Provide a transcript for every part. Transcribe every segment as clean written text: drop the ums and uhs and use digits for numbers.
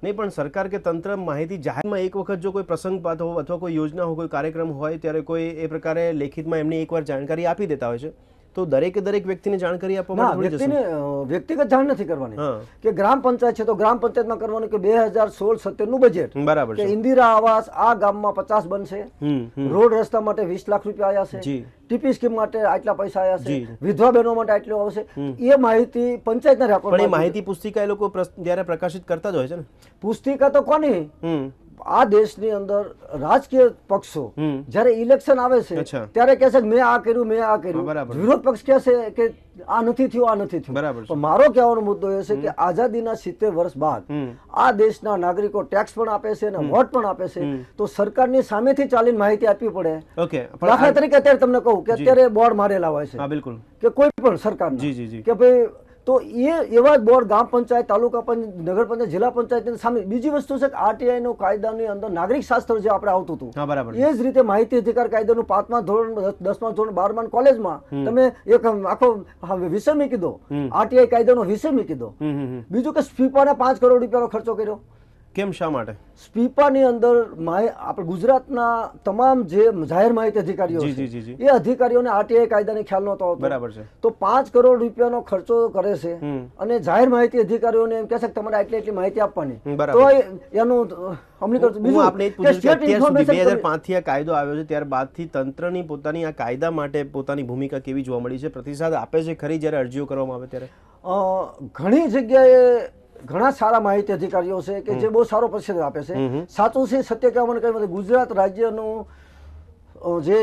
નહીં, પણ સરકાર કે તંત્ર માહિતી જાહેરમાં એક વખત જો કોઈ પ્રસંગપાત હોય અથવા કોઈ યોજના હોય, કોઈ કાર્યક્રમ હોય, ત્યારે કોઈ એ પ્રકારે લેખિતમાં એમની એકવાર જાણકારી આપી દેતા હોય છે, તો દરેક વ્યક્તિને જાણકારી આપવા માટે વ્યક્તિગત જાણ નથી કરવાની કે ગ્રામ પંચાયત છે તો ગ્રામ પંચાયતમાં કરવાનું કે 2016-17 નું બજેટ બરાબર કે ઇન્દિરા આવાસ આ ગામમાં 50 બનશે, રોડ રસ્તા માટે 20 લાખ રૂપિયા આવ્યા છે, ટીપી સ્કીમ માટે આટલા પૈસા આવ્યા છે, વિધવા બહેનો માટે આટલું આવશે, એ માહિતી પંચાયતના રેકોર્ડ. પણ એ માહિતી પુસ્તિકા એ લોકો જ્યારે પ્રકાશિત કરતા જ હોય છે ને. પુસ્તિકા તો કોની, આ દેશની અંદર રાજકીય પક્ષો જયારે ઇલેક્શન આવે છે ત્યારે કહે છે મેં આ કર્યું મેં આ કર્યું, વિરોધ પક્ષ કહે છે કે આ નથી થયું આ નથી થયું. પણ મારો કહેવાનો મુદ્દો એ છે કે આઝાદીના 70 વર્ષ બાદ આ દેશના નાગરિકો ટેક્સ પણ આપે છે અને વોટ પણ આપે છે, તો સરકારની સામેથી ચાલીને માહિતી આપવી પડે. દાખલા તરીકે અત્યારે તમને કહું કે અત્યારે બોર્ડ મારેલા હોય છે બિલકુલ કે કોઈ પણ સરકાર કે ભાઈ, તો એવા જ બોર્ડ ગામ પંચાયત, તાલુકા પંચાયત, નગર પંચાયત, જિલ્લા પંચાયતની સામે. બીજી વસ્તુ છે કે આરટીઆઈ નો કાયદાની અંદર નાગરિક શાસ્ત્ર જે આપણે આવતું હતું એ જ રીતે માહિતી અધિકાર કાયદાનું 5મા ધોરણ, 10મા ધોરણ, 12મા કોલેજમાં તમે એક આખો વિષય મૂકી દો, આરટીઆઈ કાયદાનો વિષય મૂકી દો. બીજું કે સ્પીપાને 5 કરોડ રૂપિયાનો ખર્ચો કર્યો. કેમ, શા માટે? સ્પીપાની અંદર આપણે ગુજરાતના તમામ જે જાહેર માહિતી અધિકારીઓ છે એ અધિકારીઓને આરટીઆઈ કાયદાની ખ્યાલ નહોતો આવતો. બરાબર છે. તો 5 કરોડ રૂપિયાનો ખર્ચો કરે છે અને જાહેર માહિતી અધિકારીઓને એમ કહે છે કે તમારે આટલી માહિતી આપવાની, તો એનું અમલીકરણ. બીજું આપણે 2005 થી આ કાયદો આવ્યો છે ત્યારબાદથી તંત્રની પોતાની આ કાયદા માટે પોતાની ભૂમિકા કેવી જોવા મળી છે? પ્રતિસાદ આપે છે ખરી જ્યારે અરજીઓ કરવામાં આવે ત્યારે? ઘણી જગ્યાએ ઘણા સારા માહિતી અધિકારીઓ છે કે જે બહુ સારો પ્રતિસાદ આપે છે. સાચું છે, સત્ય કહેવાનું કઈ, ગુજરાત રાજ્યનું જે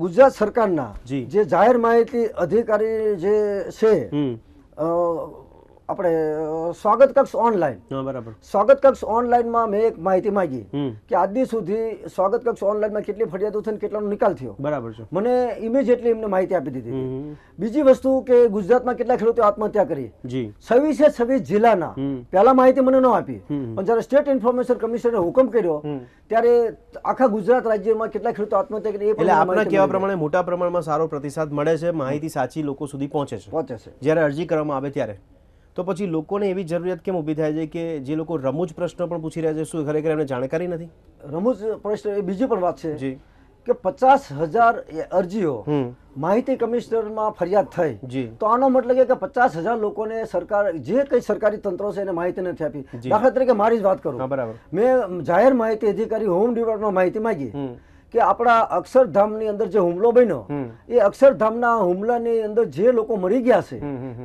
ગુજરાત સરકારના જે જાહેર માહિતી અધિકારી જે છે આપણે સ્વાગત કક્ષ ઓનલાઈન, બરાબર, સ્વાગત કક્ષ ઓનલાઈનમાં મેં એક માહિતી માંગી કે આજ દી સુધી સ્વાગત કક્ષ ઓનલાઈનમાં કેટલી ફરિયાદો થઈ કેટલાનો નિકાલ થયો. બરાબર છે. મને ઇમિડિયેટલી એમને માહિતી આપી દીધી. બીજી વસ્તુ કે ગુજરાતમાં કેટલા ખેડૂતો આત્મહત્યા કરી, 26 જિલ્લાના પહેલા માહિતી મને ન આપી, પણ જયારે સ્ટેટ ઇન્ફોર્મેશન કમિશનરે હુકમ કર્યો ત્યારે આખા ગુજરાત રાજ્યમાં કેટલા ખેડૂતો આત્મહત્યા કરી. એટલે આપના કહેવા પ્રમાણે મોટા પ્રમાણમાં સારો પ્રતિસાદ મળે છે, માહિતી સાચી લોકો સુધી પહોંચે છે જ્યારે અરજી કરવામાં આવે ત્યારે. તો પછી લોકોને એવી જરૂરિયાત કેમ ઊભી થાય છે કે જે લોકો રમૂજ પ્રશ્નો પણ પૂછી રહ્યા છે, શું ખરેખર એમને જાણકારી નથી? રમૂજ પ્રશ્ન એ બીજી પણ વાત છે કે 50,000 અરજીઓ માહિતી કમિશનરમાં ફરિયાદ થઈ, તો આનો મતલબ કે 50,000 લોકોને સરકાર જે કઈ સરકારી તંત્રો છે એને માહિતી નથી આપી. દાખલા તરીકે મારી જ વાત કરું, મેં જાહેર માહિતી અધિકારી હોમ ડિપાર્ટમેન્ટમાં માહિતી માંગી કે આપણા અક્ષરધામની અંદર જે હુમલો બન્યો એ અક્ષરધામના હુમલાની અંદર જે લોકો મરી ગયા છે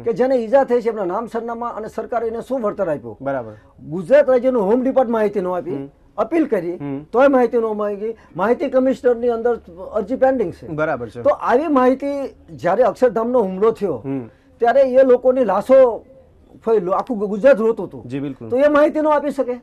કે જેને ઈજા થઈ છે એમના નામ, સરનામા અને સરકારે એને શું વળતર આપ્યું. બરાબર. ગુજરાત રાજ્યનું હોમ ડિપાર્ટમેન્ટ માહિતી ન આપી, અપીલ કરી તોય માહિતી ન માંગી, માહિતી કમિશનરની અંદર અરજી પેન્ડિંગ છે. બરાબર છે. તો આવી માહિતી જ્યારે અક્ષરધામનો હુમલો થયો ત્યારે એ લોકોની લાશો આખું ગુજરાત રોતું હતું. જી બિલકુલ. તો એ માહિતી ન આપી શકે.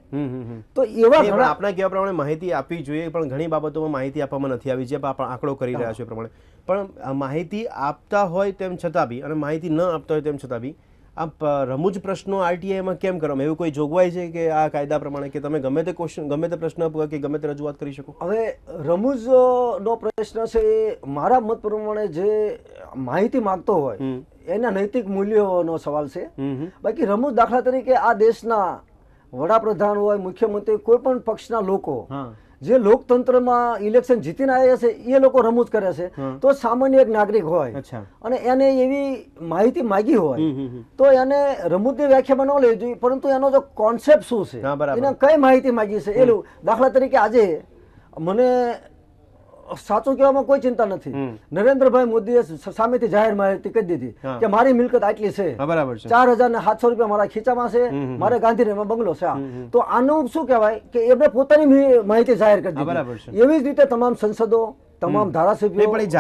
તો એવા આપણા કહેવા પ્રમાણે માહિતી આપવી જોઈએ, પણ ઘણી બાબતોમાં માહિતી આપવામાં નથી આવી, જે આંકડો કરી રહ્યા છે પ્રમાણે. પણ માહિતી આપતા હોય તેમ છતાં બી અને માહિતી ન આપતા હોય તેમ છતાં બી આ રમૂજ પ્રશ્નો આરટીઆઈમાં કેમ કરવામાં? એવું કોઈ જોગવાઈ છે કે આ કાયદા પ્રમાણે કે તમે ગમે તે ક્વેશ્ચન, ગમે તે પ્રશ્ન કે ગમે તે રજૂઆત કરી શકો? હવે રમૂજનો પ્રશ્ન છે એ મારા મત પ્રમાણે જે માહિતી માંગતો હોય એના નૈતિક મૂલ્યોનો સવાલ છે. બાકી રમૂજ, દાખલા તરીકે આ દેશના વડાપ્રધાન હોય, મુખ્યમંત્રી, કોઈ પણ પક્ષના લોકો જે લોકતંત્રમાં ઇલેક્શન જીતીને આવ્યા છે એ લોકો રમૂજ કરે છે, તો સામાન્ય એક નાગરિક હોય અને એને એવી માહિતી માગી હોય તો એને રમૂજની વ્યાખ્યામાં ન લેવી જોઈએ, પરંતુ એનો જો કોન્સેપ્ટ શું છે, એને કઈ માહિતી માગી છે એ. દાખલા તરીકે આજે મને સાચું કહેવામાં કોઈ ચિંતા નથી, નરેન્દ્રભાઈ મોદીએ સામેથી જાહેર માહિતી કહી દીધી કે મારી મિલકત આટલી છે, 4,700 રૂપિયા મારા ખીચામાં છે, મારે ગાંધીનગરમાં બંગલો છે. તો આનું શું કહેવાય કે એમને પોતાની માહિતી જાહેર કરી દીધી. એવી જ રીતે તમામ સંસદો, તમામ ધારાસભ્યો પણ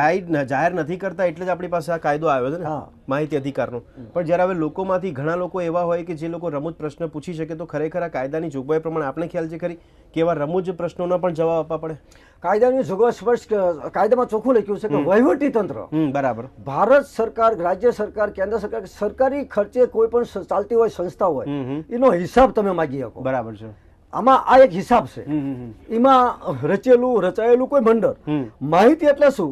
જાહેર નથી કરતા એટલે જ આપણી પાસે આ કાયદો આવ્યો છે ને માહિતી અધિકારનો. પણ જ્યારે હવે લોકોમાંથી ઘણા લોકો એવા હોય કે જે લોકો રમૂજ પ્રશ્ન પૂછી શકે, તો ખરેખર આ કાયદાની જોગવાઈ પ્રમાણે આપણે ખ્યાલ છે ખરી કે એવા રમૂજ પ્રશ્નોના પણ જવાબ આપવા પડે? કાયદાની જોગવાઈ સ્પષ્ટ કાયદામાં ચોખ્ખું લખ્યું છે કે વહીવટી તંત્ર, બરાબર, ભારત સરકાર, રાજ્ય સરકાર, કેન્દ્ર સરકાર, સરકારી ખર્ચે કોઈ પણ ચાલતી હોય સંસ્થા હોય એનો હિસાબ તમે માગી શકો. બરાબર છે. આમાં આ એક હિસાબ છે, એમાં રચેલું રચાયેલું કોઈ મંડળ. માહિતી એટલે શું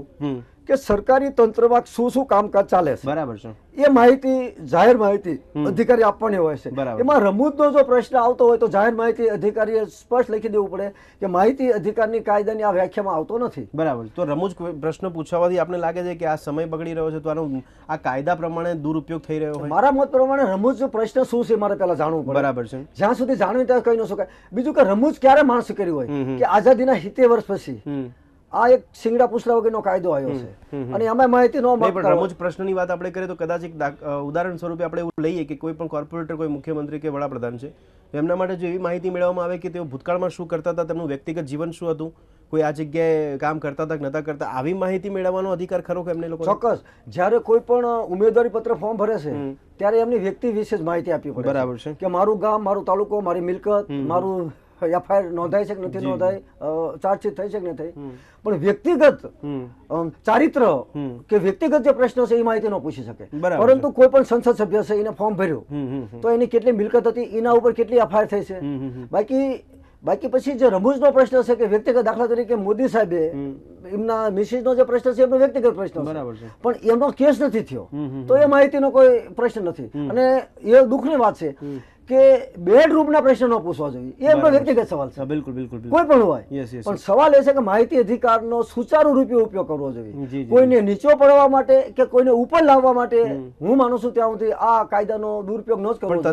કે સરકારી તંત્રમાં શું કામકાજ ચાલે છે, બરાબર છે, એ માહિતી જાહેર માહિતી અધિકારી આપવાની હોય છે. બરાબર. એમાં રમૂજનો જો પ્રશ્ન આવતો હોય તો જાહેર માહિતી અધિકારીએ સ્પષ્ટ લખી દેવું પડે કે માહિતી અધિકારની કાયદાની આ વ્યાખ્યામાં આવતો નથી. બરાબર. તો રમૂજ પ્રશ્ન પૂછવાથી આપને લાગે છે કે આ સમય બગડી રહ્યો છે, તો આનો આ કાયદા પ્રમાણે દુરુપયોગ થઈ રહ્યો હોય? મારા મત પ્રમાણે રમૂજ પ્રશ્ન શું છે મારે પહેલા જાણવું પડે. બરાબર છે. જ્યાં સુધી જાણવી ત્યાં કહી ન શકાય. બીજું કે રમૂજ ક્યારે માણસે કર્યું હોય કે આઝાદીના 70 વર્ષ પછી આ એક સિંગડા પૂછડા વગરનો કાયદો આવ્યો છે અને એમાં માહિતી ન નહીં, મળતી. પણ રમૂજ પ્રશ્નની વાત આપણે કરીએ તો કદાચ એક ઉદાહરણ સ્વરૂપે આપણે એવું લઈએ કે કોઈ પણ કોર્પોરેટર, કોઈ મુખ્યમંત્રી કે વડાપ્રધાન છે, એમના માટે જો એવી માહિતી મેળવવામાં આવે કે તેઓ ભૂતકાળમાં શું કરતા હતા, તેમનું વ્યક્તિગત જીવન શું હતું, કોઈ આ જગ્યાએ કામ કરતા હતા કે નતા કરતા, આવી માહિતી મેળવવાનો અધિકાર ખરો કે એમને લોકો? ચોક્કસ. જ્યારે કોઈ પણ ઉમેદવારી પત્ર ફોર્મ ભરે છે ત્યારે એમની વ્યક્તિ વિશે જ માહિતી આપવી પડે. બરાબર છે. કે મારું ગામ, મારું તાલુકો, મારી મિલકત, મારું એફઆઈઆર નોંધાય છે કે નથી નોંધાય, ચાર્જશીટ થઈ છે કે નથી. પણ વ્યક્તિગત ચારિત્ર કે વ્યક્તિગત જે પ્રશ્નો છે એ માહિતી ન પૂછી શકે. પરંતુ કોઈ પણ સંસદ સભ્ય છે એને ફોર્મ ભર્યું તો એની કેટલી મિલકત હતી, એના ઉપર કેટલી એફઆઈઆર થઈ છે. બાકી પછી જે રમૂજનો પ્રશ્ન છે કે વ્યક્તિગત, દાખલા તરીકે મોદી સાહેબે એમના મિસિસનો જે પ્રશ્ન છે એમનો વ્યક્તિગત પ્રશ્ન છે, પણ એમનો કેસ નથી થયો તો એ માહિતીનો કોઈ પ્રશ્ન નથી. અને એ દુઃખની વાત છે કે બેડરૂમના પ્રશ્ન ન પૂછવા જોઈએ, એ એમનો વ્યક્તિગત સવાલ છે. બિલકુલ બિલકુલ કોઈ પણ હોય, પણ સવાલ એ છે કે માહિતી અધિકારનો સુચારુ રૂપે ઉપયોગ કરવો જોઈએ. કોઈને નીચો પડવા માટે કે કોઈને ઉપર લાવવા માટે હું માનું છું ત્યાં સુધી આ કાયદાનો દુરુપયોગ ન જ કરવો જોઈએ.